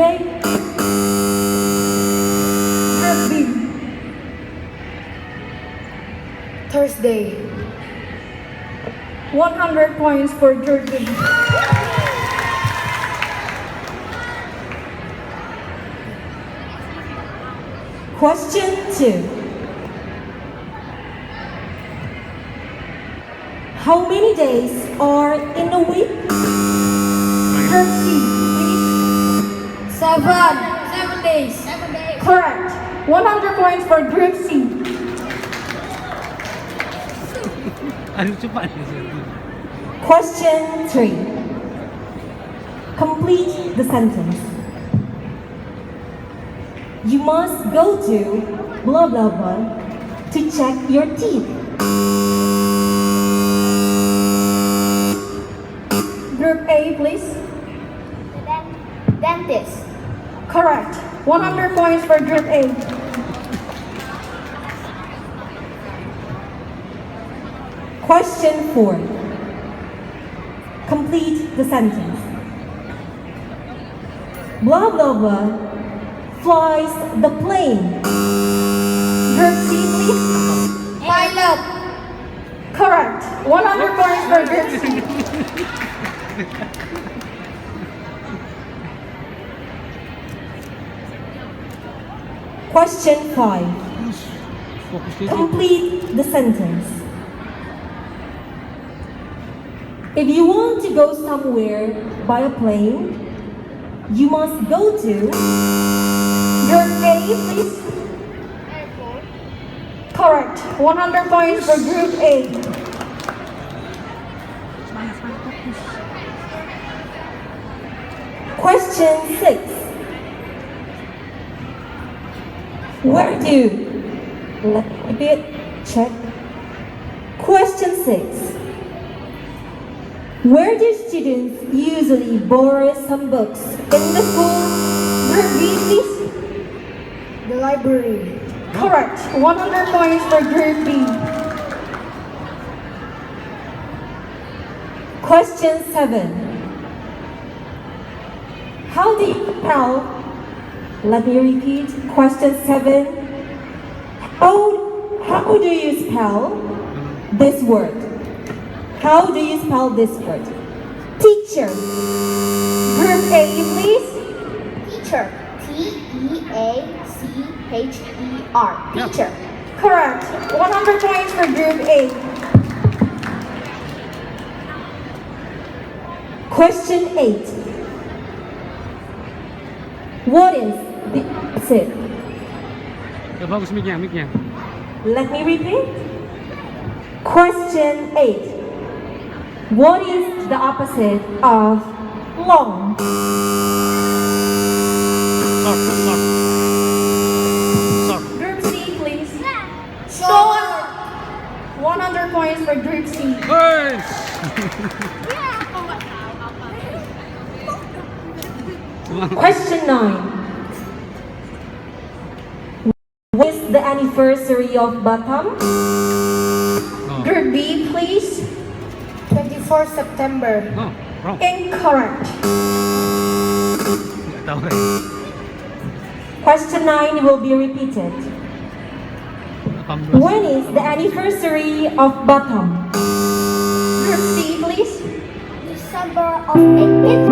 A. Group B. Thursday. 100 points for Group B. Question 2. How many days are in a week? Group C, please. 7 days. Correct. 100 points for Group C. Ano cepat ni? Question 3. Complete the sentence. You must go to blah blah blah to check your teeth. Group A, please. Dentist. Correct. 100 points for Group A. Question 4. Complete the sentence. Blah blah blah flies the plane. Group C, please. Pilot. Correct. 100 points for Group C. Question 5. Complete the sentence. If you want to go somewhere by a plane, you must go to Group A, please. Airport. Correct. 100 points for Group A. Question 6. Where do? Let me repeat. Check. Question 6. Where do students usually borrow some books? In the school? Group B, please. The library. Correct. 100 points for Group B. Question 7. How do you spell? Let me repeat. Question 7. How do you spell this word? How do you spell this word? Teacher. Group A, please. Teacher. T-E-A-C-H-E-R. Teacher. Correct. 100 points for Group A. Question 8. What is the opposite? Bagus mic-nya. Let me repeat. Question 8. What is the opposite of long? Short. Group C, please. Short. 100 points for Group C. Hey! Question 9. What is the anniversary of Batam? Group B, please. 24 September. Oh, wrong. Incorrect. Nggak tahu kan? Question 9 will be repeated. 18. When is the anniversary of Batam? Group C, please. December of 18th.